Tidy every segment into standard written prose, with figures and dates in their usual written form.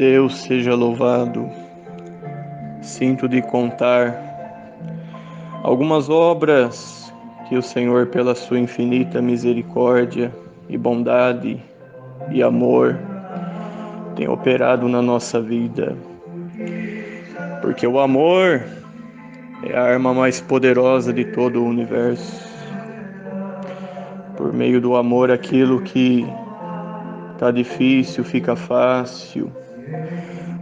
Deus seja louvado. Sinto de contar algumas obras que o Senhor, pela sua infinita misericórdia e bondade e amor, tem operado na nossa vida. Porque o amor é a arma mais poderosa de todo o universo. Por meio do amor, aquilo que está difícil fica fácil.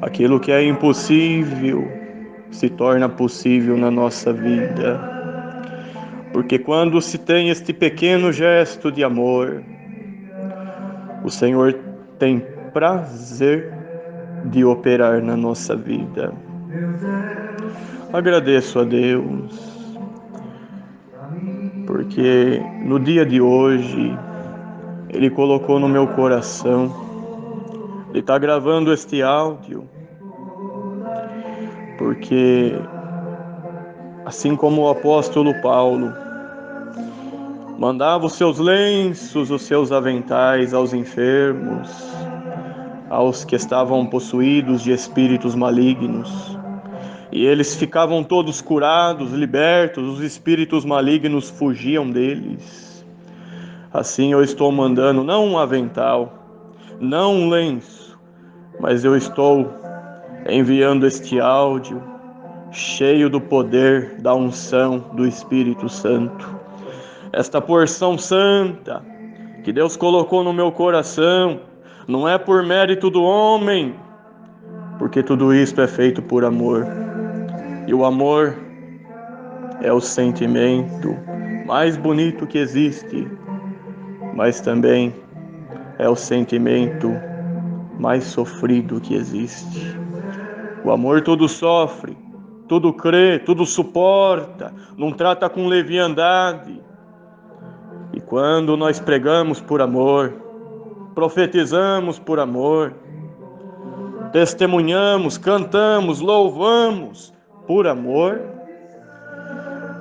Aquilo que é impossível se torna possível na nossa vida. Porque quando se tem este pequeno gesto de amor, o Senhor tem prazer de operar na nossa vida. Agradeço a Deus, porque no dia de hoje, Ele colocou no meu coração, Ele está gravando este áudio, porque assim como o apóstolo Paulo mandava os seus lenços, os seus aventais aos enfermos, aos que estavam possuídos de espíritos malignos, e eles ficavam todos curados, libertos, os espíritos malignos fugiam deles. Assim eu estou mandando não um avental, não um lenço, mas eu estou enviando este áudio cheio do poder da unção do Espírito Santo. Esta porção santa que Deus colocou no meu coração não é por mérito do homem, porque tudo isto é feito por amor. E o amor é o sentimento mais bonito que existe, mas também é o sentimento mais sofrido que existe. O amor tudo sofre, tudo crê, tudo suporta, não trata com leviandade. E quando nós pregamos por amor, profetizamos por amor, testemunhamos, cantamos, louvamos por amor,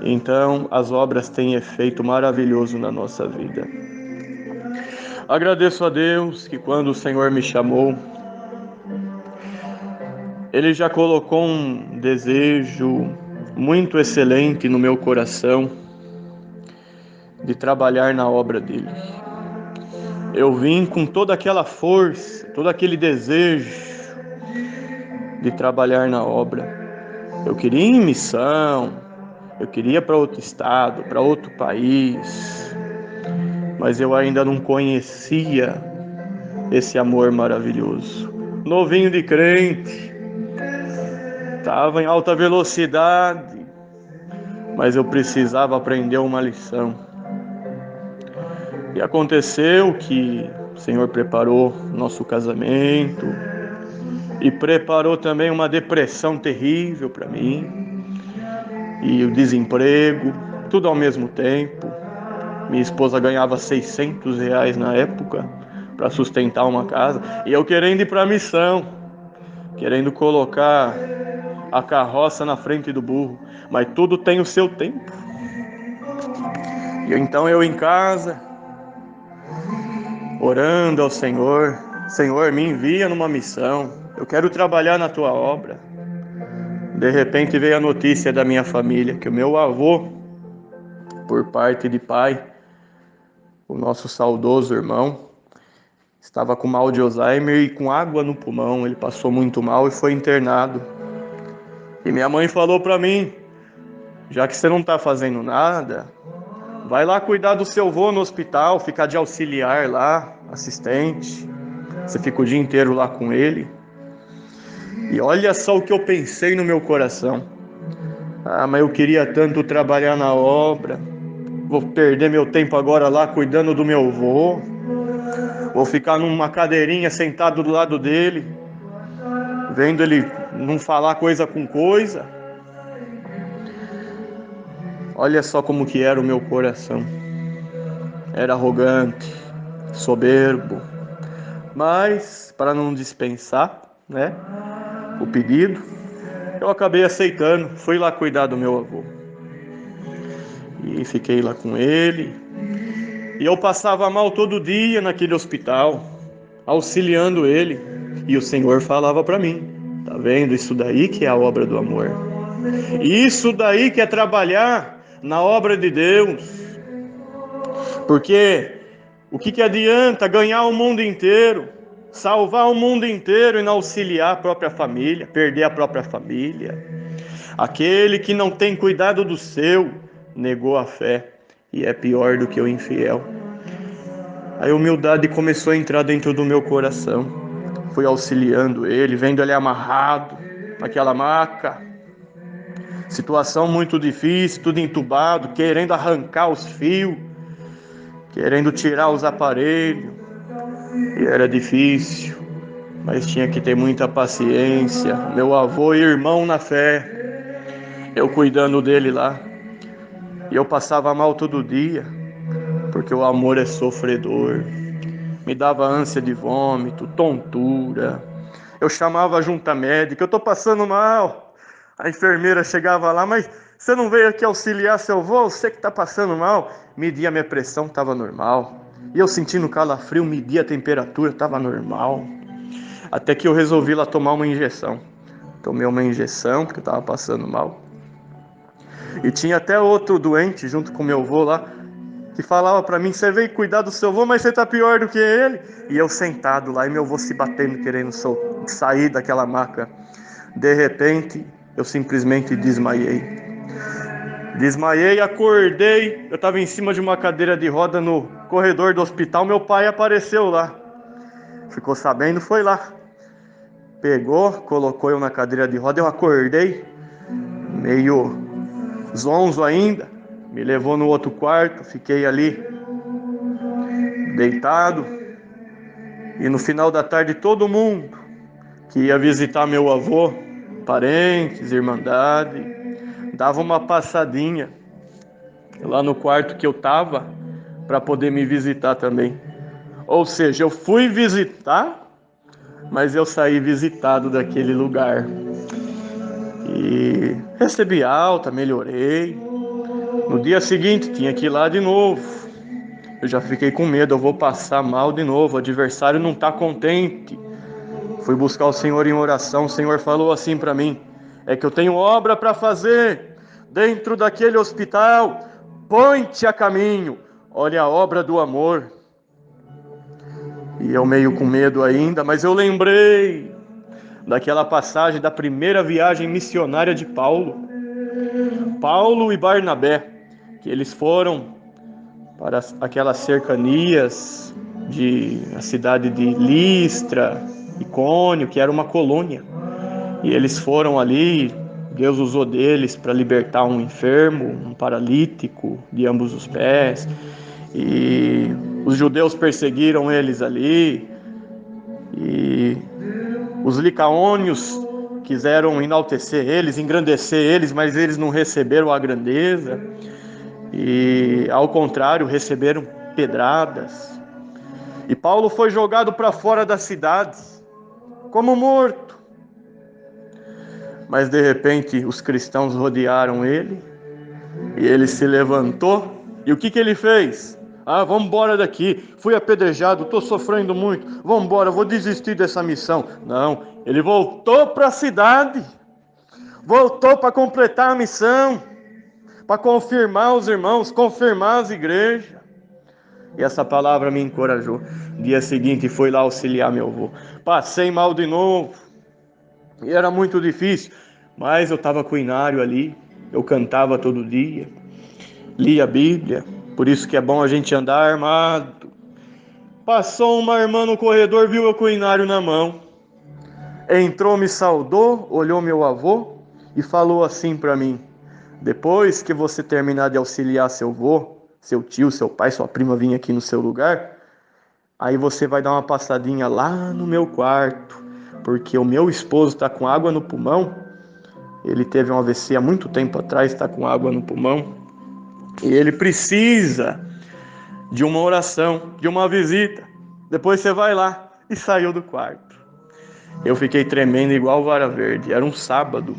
então as obras têm efeito maravilhoso na nossa vida. Agradeço a Deus que quando o Senhor me chamou, Ele já colocou um desejo muito excelente no meu coração de trabalhar na obra dele. Eu vim com toda aquela força, todo aquele desejo de trabalhar na obra. Eu queria ir em missão, eu queria ir para outro estado, para outro país, mas eu ainda não conhecia esse amor maravilhoso. Novinho de crente, estava em alta velocidade, mas eu precisava aprender uma lição. E aconteceu que o Senhor preparou nosso casamento e preparou também uma depressão terrível para mim e o desemprego, tudo ao mesmo tempo. Minha esposa ganhava R$ 600 na época para sustentar uma casa e eu querendo ir para a missão, querendo colocar a carroça na frente do burro, mas tudo tem o seu tempo. E então eu em casa, orando ao Senhor, Senhor, me envia numa missão, eu quero trabalhar na tua obra. De repente veio a notícia da minha família, que o meu avô, por parte de pai, o nosso saudoso irmão, estava com mal de Alzheimer e com água no pulmão, ele passou muito mal e foi internado. E minha mãe falou para mim, já que você não está fazendo nada, vai lá cuidar do seu avô no hospital, ficar de auxiliar lá, assistente. Você fica o dia inteiro lá com ele. E olha só o que eu pensei no meu coração. Ah, mas eu queria tanto trabalhar na obra. Vou perder meu tempo agora lá cuidando do meu avô. Vou ficar numa cadeirinha sentado do lado dele, vendo ele não falar coisa com coisa. Olha só como que era o meu coração. Era arrogante, soberbo. Mas, para não dispensar, né, o pedido, eu acabei aceitando. Fui lá cuidar do meu avô. E fiquei lá com ele. E eu passava mal todo dia naquele hospital, auxiliando ele. E o Senhor falava para mim: tá vendo? Isso daí que é a obra do amor. Isso daí que é trabalhar na obra de Deus. Porque o que adianta ganhar o mundo inteiro, salvar o mundo inteiro e não auxiliar a própria família, perder a própria família? Aquele que não tem cuidado do seu, negou a fé e é pior do que o infiel. A humildade começou a entrar dentro do meu coração. Fui auxiliando ele, vendo ele amarrado naquela maca. Situação muito difícil, tudo entubado, querendo arrancar os fios, querendo tirar os aparelhos. E era difícil, mas tinha que ter muita paciência. Meu avô e irmão na fé, eu cuidando dele lá. E eu passava mal todo dia, porque o amor é sofredor. Me dava ânsia de vômito, tontura. Eu chamava a junta médica: eu tô passando mal. A enfermeira chegava lá: mas você não veio aqui auxiliar seu avô? Você que tá passando mal. Media minha pressão, tava normal. E eu sentindo calafrio, media a temperatura, tava normal. Até que eu resolvi lá tomar uma injeção. Tomei uma injeção, porque eu tava passando mal. E tinha até outro doente junto com meu avô lá, que falava pra mim: você veio cuidar do seu avô, mas você tá pior do que ele. E eu sentado lá, e meu avô se batendo, querendo sair daquela maca. De repente, eu simplesmente desmaiei. Desmaiei, acordei. Eu tava em cima de uma cadeira de roda no corredor do hospital. Meu pai apareceu lá. Ficou sabendo, foi lá. Pegou, colocou eu na cadeira de roda. Eu acordei, meio zonzo ainda. Me levou no outro quarto, fiquei ali deitado. E no final da tarde, todo mundo que ia visitar meu avô, parentes, irmandade, dava uma passadinha lá no quarto que eu tava para poder me visitar também. Ou seja, eu fui visitar, mas eu saí visitado daquele lugar. E recebi alta, melhorei. No dia seguinte tinha que ir lá de novo. Eu já fiquei com medo, eu vou passar mal de novo, o adversário não está contente. Fui buscar o Senhor em oração, o Senhor falou assim para mim: é que eu tenho obra para fazer dentro daquele hospital, põe-te a caminho, olha a obra do amor. E eu meio com medo ainda, mas eu lembrei daquela passagem da primeira viagem missionária de Paulo e Barnabé, que eles foram para aquelas cercanias de a cidade de Listra, Icônio, que era uma colônia. E eles foram ali, Deus usou deles para libertar um enfermo, um paralítico de ambos os pés. E os judeus perseguiram eles ali. E os licaônios quiseram enaltecer eles, engrandecer eles, mas eles não receberam a grandeza. E ao contrário, receberam pedradas. E Paulo foi jogado para fora da cidade, como morto. Mas de repente os cristãos rodearam ele, e ele se levantou. E o que ele fez? Vamos embora daqui, fui apedrejado, estou sofrendo muito, vamos embora, vou desistir dessa missão. Não, ele voltou para a cidade, voltou para completar a missão, para confirmar os irmãos, confirmar as igrejas. E essa palavra me encorajou. Dia seguinte fui lá auxiliar meu avô. Passei mal de novo. E era muito difícil. Mas eu estava com o inário ali. Eu cantava todo dia. Lia a Bíblia. Por isso que é bom a gente andar armado. Passou uma irmã no corredor, viu eu com o inário na mão. Entrou, me saudou, olhou meu avô e falou assim para mim: depois que você terminar de auxiliar seu avô, seu tio, seu pai, sua prima vir aqui no seu lugar, aí você vai dar uma passadinha lá no meu quarto, porque o meu esposo está com água no pulmão. Ele teve um AVC há muito tempo atrás, está com água no pulmão, e ele precisa de uma oração, de uma visita. Depois você vai lá. E saiu do quarto. Eu fiquei tremendo igual vara verde. Era um sábado.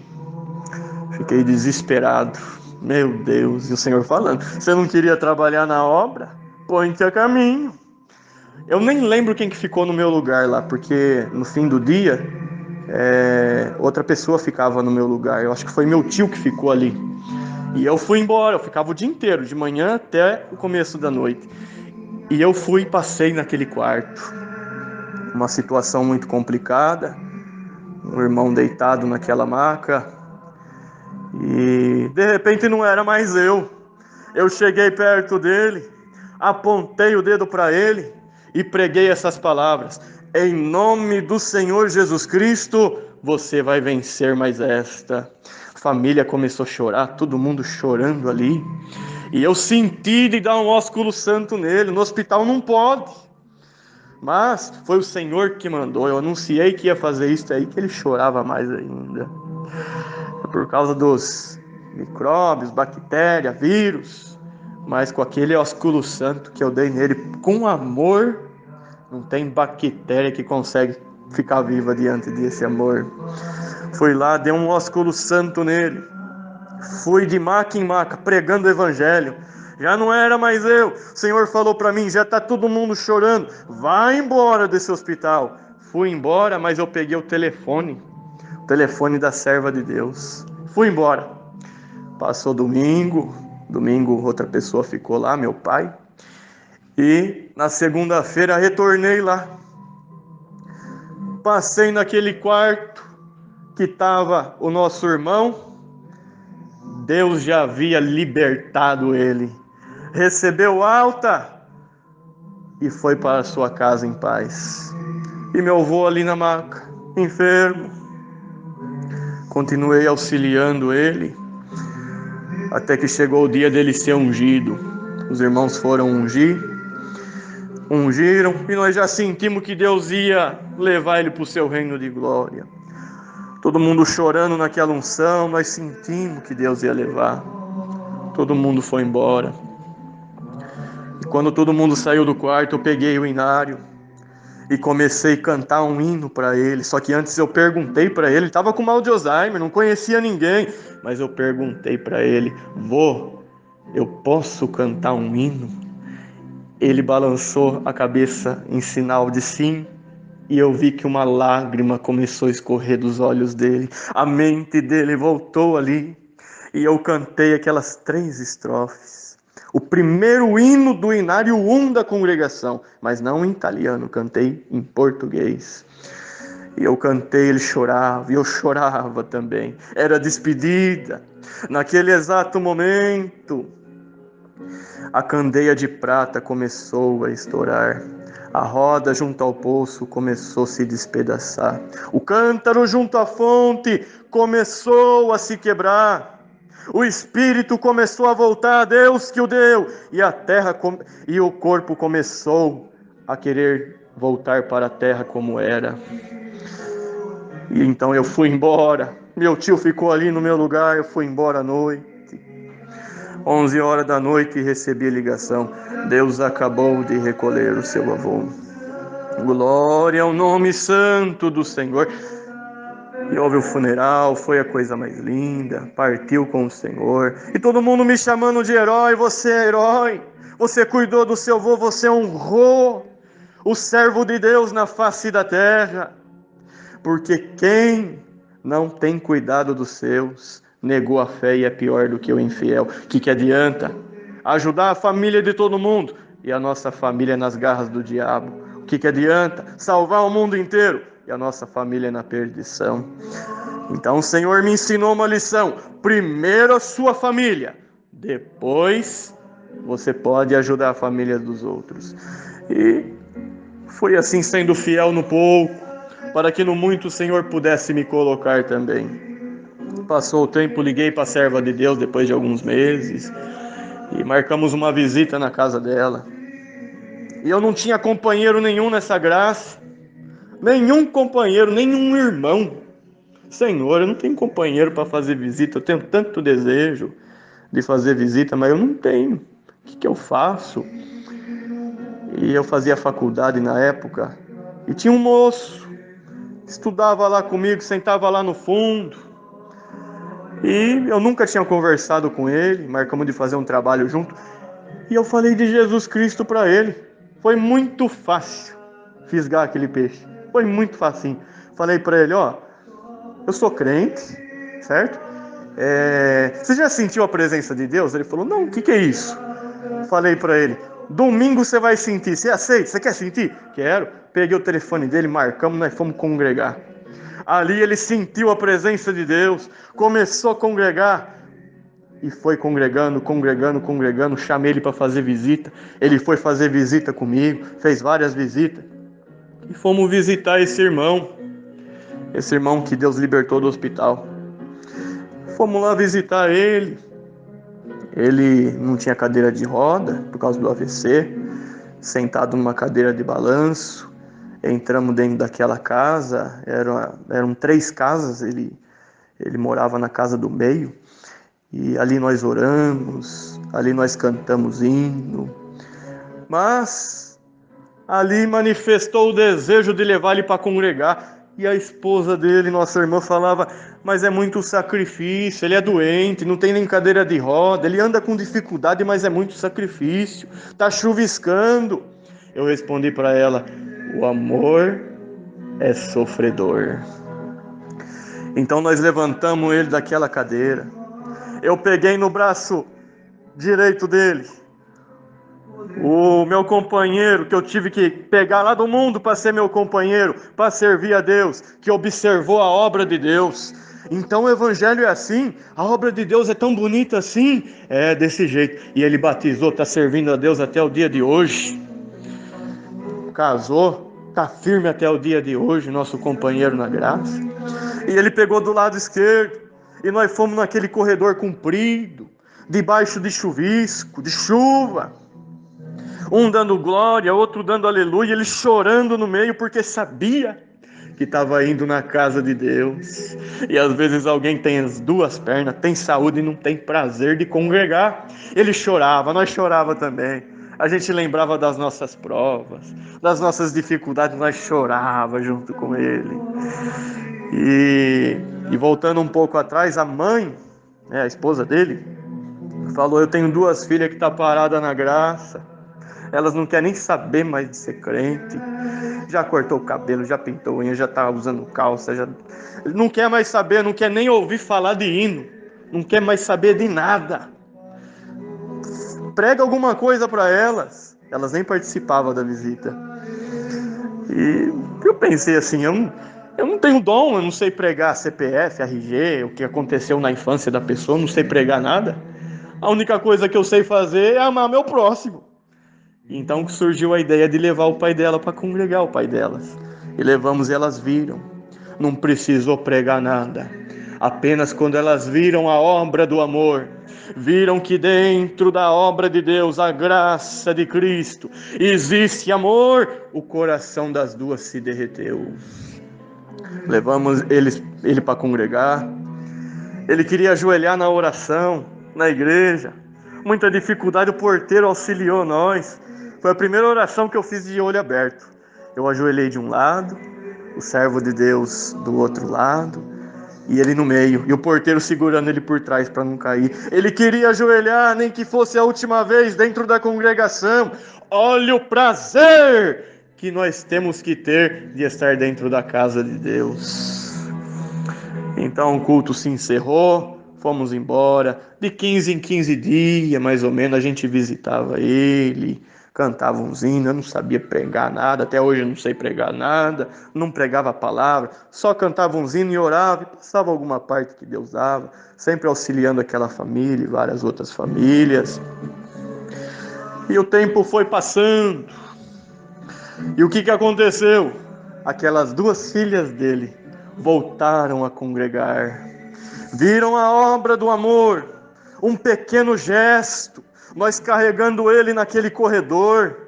Fiquei desesperado. Meu Deus, e o Senhor falando: você não queria trabalhar na obra? Põe-te a caminho. Eu nem lembro quem que ficou no meu lugar lá, porque no fim do dia, outra pessoa ficava no meu lugar. Eu acho que foi meu tio que ficou ali. E eu fui embora, eu ficava o dia inteiro, de manhã até o começo da noite. E eu fui e passei naquele quarto. Uma situação muito complicada, um irmão deitado naquela maca. E de repente não era mais eu. Eu cheguei perto dele, apontei o dedo para ele e preguei essas palavras: em nome do Senhor Jesus Cristo, você vai vencer mais esta. A família começou a chorar, todo mundo chorando ali. E eu senti de dar um ósculo santo nele. No hospital não pode, mas foi o Senhor que mandou. Eu anunciei que ia fazer isso, aí que ele chorava mais ainda. Por causa dos micróbios, bactérias, vírus, mas com aquele ósculo santo que eu dei nele com amor, não tem bactéria que consegue ficar viva diante desse amor. Fui lá, dei um ósculo santo nele, fui de maca em maca pregando o evangelho. Já não era mais eu. O Senhor falou para mim: já está todo mundo chorando, vai embora desse hospital. Fui embora, mas eu peguei o telefone da serva de Deus. Fui embora. Passou domingo outra pessoa ficou lá, meu pai. E na segunda-feira retornei lá. Passei naquele quarto que estava o nosso irmão. Deus já havia libertado ele. Recebeu alta e foi para a sua casa em paz. E meu avô ali na maca, enfermo. Continuei auxiliando ele, até que chegou o dia dele ser ungido. Os irmãos foram ungiram, e nós já sentimos que Deus ia levar ele para o seu reino de glória. Todo mundo chorando naquela unção, nós sentimos que Deus ia levar. Todo mundo foi embora. E quando todo mundo saiu do quarto, eu peguei o inário e comecei a cantar um hino para ele. Só que antes eu perguntei para ele estava com mal de Alzheimer, não conhecia ninguém, mas eu perguntei para ele: vô, eu posso cantar um hino? Ele balançou a cabeça em sinal de sim, e eu vi que uma lágrima começou a escorrer dos olhos dele. A mente dele voltou ali, e eu cantei aquelas 3 estrofes. O primeiro hino do Inário 1 da congregação, mas não em italiano, cantei em português. E eu cantei, ele chorava, e eu chorava também. Era despedida. Naquele exato momento, a candeia de prata começou a estourar. A roda junto ao poço começou a se despedaçar. O cântaro junto à fonte começou a se quebrar. O espírito começou a voltar a Deus que o deu. E a terra e o corpo começou a querer voltar para a terra como era. E então eu fui embora. Meu tio ficou ali no meu lugar. Eu fui embora à noite. 11 horas da noite recebi a ligação: Deus acabou de recolher o seu avô. Glória ao nome santo do Senhor. E houve o funeral, foi a coisa mais linda. Partiu com o Senhor. E todo mundo me chamando de herói. Você é herói. Você cuidou do seu avô, você honrou o servo de Deus na face da terra. Porque quem não tem cuidado dos seus negou a fé e é pior do que o infiel. O que adianta? Ajudar a família de todo mundo e a nossa família nas garras do diabo. O que adianta? Salvar o mundo inteiro e a nossa família na perdição. Então o Senhor me ensinou uma lição: primeiro a sua família, depois você pode ajudar a família dos outros. E fui assim, sendo fiel no pouco, para que no muito o Senhor pudesse me colocar também. Passou o tempo, liguei para a serva de Deus depois de alguns meses e marcamos uma visita na casa dela. E eu não tinha companheiro nenhum nessa graça, nenhum companheiro, nenhum irmão. Senhor, eu não tenho companheiro para fazer visita, eu tenho tanto desejo de fazer visita, mas eu não tenho. O que eu faço? E eu fazia faculdade na época e tinha um moço, estudava lá comigo, sentava lá no fundo. E eu nunca tinha conversado com ele, marcamos de fazer um trabalho junto. E eu falei de Jesus Cristo para ele. Foi muito fácil fisgar aquele peixe. Foi muito facinho. Falei para ele, ó, eu sou crente, certo? Você já sentiu a presença de Deus? Ele falou, não, o que é isso? Falei para ele, domingo você vai sentir. Você aceita? Você quer sentir? Quero. Peguei o telefone dele, marcamos, nós fomos congregar. Ali ele sentiu a presença de Deus, começou a congregar. E foi congregando. Chamei ele para fazer visita. Ele foi fazer visita comigo, fez várias visitas. E fomos visitar esse irmão que Deus libertou do hospital. Fomos lá visitar ele. Ele não tinha cadeira de roda por causa do AVC, sentado numa cadeira de balanço. Entramos dentro daquela casa, eram 3 casas, ele morava na casa do meio. E ali nós oramos, ali nós cantamos hino, mas ali manifestou o desejo de levar ele para congregar. E a esposa dele, nossa irmã, falava, mas é muito sacrifício, ele é doente, não tem nem cadeira de roda, ele anda com dificuldade, mas é muito sacrifício, está chuviscando. Eu respondi para ela, o amor é sofredor. Então nós levantamos ele daquela cadeira. Eu peguei no braço direito dele, o meu companheiro, que eu tive que pegar lá do mundo para ser meu companheiro, para servir a Deus, que observou a obra de Deus. Então o evangelho é assim, a obra de Deus é tão bonita assim, é desse jeito. E ele batizou, está servindo a Deus até o dia de hoje. Casou, está firme até o dia de hoje, nosso companheiro na graça. E ele pegou do lado esquerdo, e nós fomos naquele corredor comprido, debaixo de chuvisco, de chuva. Um dando glória, outro dando aleluia, ele chorando no meio, porque sabia que estava indo na casa de Deus. E às vezes alguém tem as 2 pernas, tem saúde e não tem prazer de congregar. Ele chorava, nós chorava também. A gente lembrava das nossas provas, das nossas dificuldades, nós chorava junto com ele. E voltando um pouco atrás, a mãe, a esposa dele, falou, eu tenho 2 filhas que estão paradas na graça. Elas não querem nem saber mais de ser crente. Já cortou o cabelo, já pintou unha, já está usando calça. Já... Não quer mais saber, não quer nem ouvir falar de hino. Não quer mais saber de nada. Prega alguma coisa para elas. Elas nem participavam da visita. E eu pensei assim, eu não tenho dom, eu não sei pregar CPF, RG, o que aconteceu na infância da pessoa, não sei pregar nada. A única coisa que eu sei fazer é amar meu próximo. Então surgiu a ideia de levar o pai dela para congregar o pai delas. E levamos e elas viram. Não precisou pregar nada. Apenas quando elas viram a obra do amor, viram que dentro da obra de Deus, a graça de Cristo, existe amor, o coração das 2 se derreteu. Levamos ele para congregar. Ele queria ajoelhar na oração, na igreja. Muita dificuldade, o porteiro auxiliou nós. Foi a primeira oração que eu fiz de olho aberto. Eu ajoelhei de um lado, o servo de Deus do outro lado, e ele no meio, e o porteiro segurando ele por trás para não cair. Ele queria ajoelhar, nem que fosse a última vez dentro da congregação. Olha o prazer que nós temos que ter de estar dentro da casa de Deus. Então o culto se encerrou, fomos embora. De 15 em 15 dias, mais ou menos, a gente visitava ele, cantava uns hinos. Eu não sabia pregar nada, até hoje eu não sei pregar nada, não pregava a palavra, só cantava uns hinos e orava, e passava alguma parte que Deus dava, sempre auxiliando aquela família e várias outras famílias. E o tempo foi passando, e o que aconteceu? Aquelas 2 filhas dele voltaram a congregar, viram a obra do amor, um pequeno gesto, nós carregando ele naquele corredor.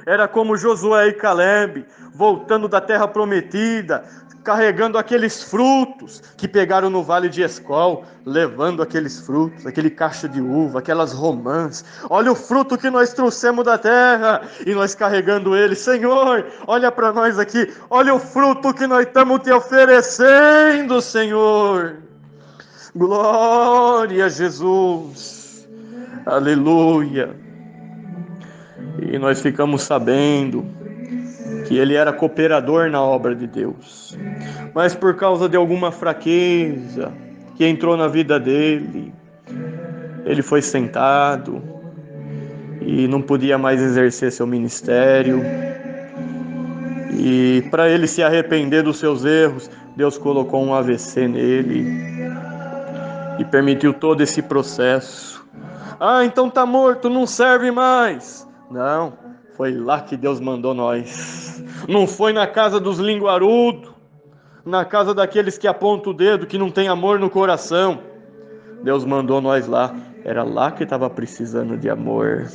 Era como Josué e Caleb, voltando da terra prometida, carregando aqueles frutos que pegaram no vale de Escol, levando aqueles frutos, aquele cacho de uva, aquelas romãs. Olha o fruto que nós trouxemos da terra, e nós carregando ele. Senhor, olha para nós aqui, olha o fruto que nós estamos te oferecendo, Senhor. Glória a Jesus, aleluia. e nós ficamos sabendo que ele era cooperador na obra de Deus, mas por causa de alguma fraqueza que entrou na vida dele, ele foi sentado e não podia mais exercer seu ministério. E para ele se arrepender dos seus erros, Deus colocou um AVC nele e permitiu todo esse processo. Ah, então tá morto, não serve mais. Não, foi lá que Deus mandou nós. Não foi na casa dos linguarudos, na casa daqueles que apontam o dedo, que não tem amor no coração. Deus mandou nós lá. Era lá que estava precisando de amor.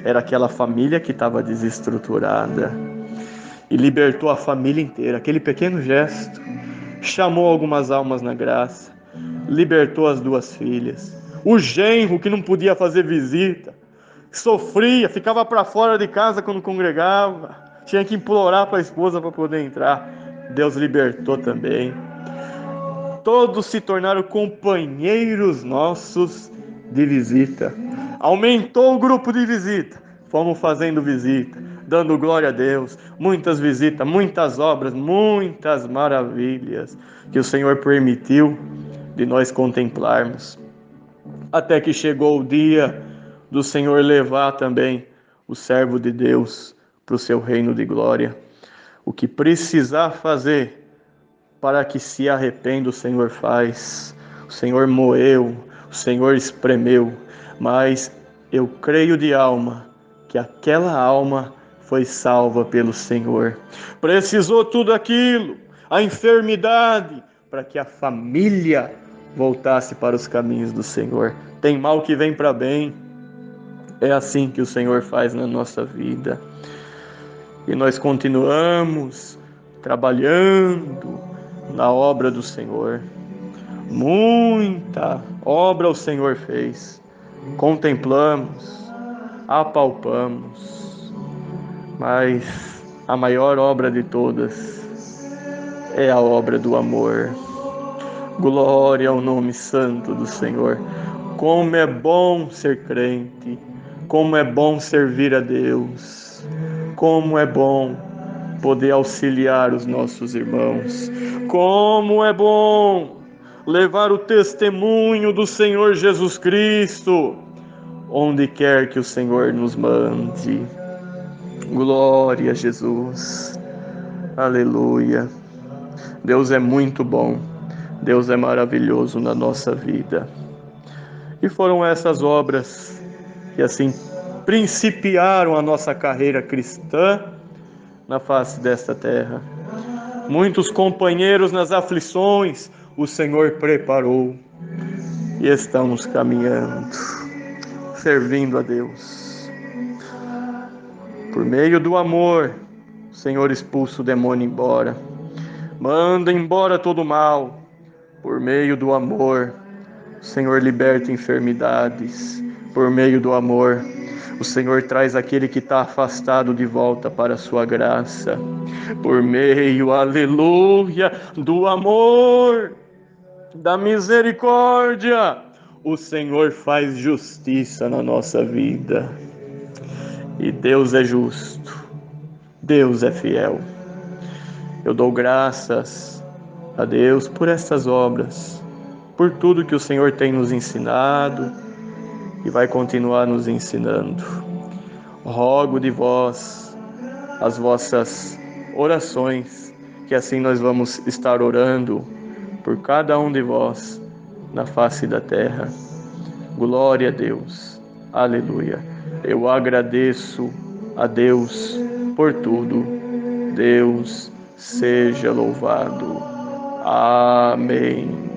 Era aquela família que estava desestruturada. E libertou a família inteira. Aquele pequeno gesto chamou algumas almas na graça, libertou as 2 filhas, o genro que não podia fazer visita, sofria, ficava para fora de casa quando congregava, tinha que implorar para a esposa para poder entrar. Deus libertou também. Todos se tornaram companheiros nossos de visita. Aumentou o grupo de visita. Fomos fazendo visita, dando glória a Deus. Muitas visitas, muitas obras, muitas maravilhas que o Senhor permitiu de nós contemplarmos. Até que chegou o dia do Senhor levar também o servo de Deus para o seu reino de glória. O que precisar fazer para que se arrependa, o Senhor faz. O Senhor moeu, o Senhor espremeu, mas eu creio de alma que aquela alma foi salva pelo Senhor. Precisou tudo aquilo, a enfermidade, para que a família voltasse para os caminhos do Senhor. Tem mal que vem para bem. É assim que o Senhor faz na nossa vida. E nós continuamos trabalhando na obra do Senhor. Muita obra o Senhor fez. Contemplamos, apalpamos, mas a maior obra de todas é a obra do amor. Glória ao nome santo do Senhor. Como é bom ser crente, como é bom servir a Deus, como é bom poder auxiliar os nossos irmãos, como é bom levar o testemunho do Senhor Jesus Cristo onde quer que o Senhor nos mande. Glória a Jesus, aleluia. Deus é muito bom, Deus é maravilhoso na nossa vida. E foram essas obras que assim principiaram a nossa carreira cristã na face desta terra. Muitos companheiros nas aflições o Senhor preparou e estamos caminhando, servindo a Deus. Por meio do amor, o Senhor expulsa o demônio embora, manda embora todo o mal. Por meio do amor, o Senhor liberta enfermidades. Por meio do amor, o Senhor traz aquele que está afastado de volta para a sua graça. Por meio, aleluia, do amor, da misericórdia, o Senhor faz justiça na nossa vida. E Deus é justo, Deus é fiel. Eu dou graças a Deus por estas obras, por tudo que o Senhor tem nos ensinado e vai continuar nos ensinando. Rogo de vós as vossas orações, que assim nós vamos estar orando por cada um de vós na face da terra. Glória a Deus, aleluia. Eu agradeço a Deus por tudo. Deus seja louvado. Amém.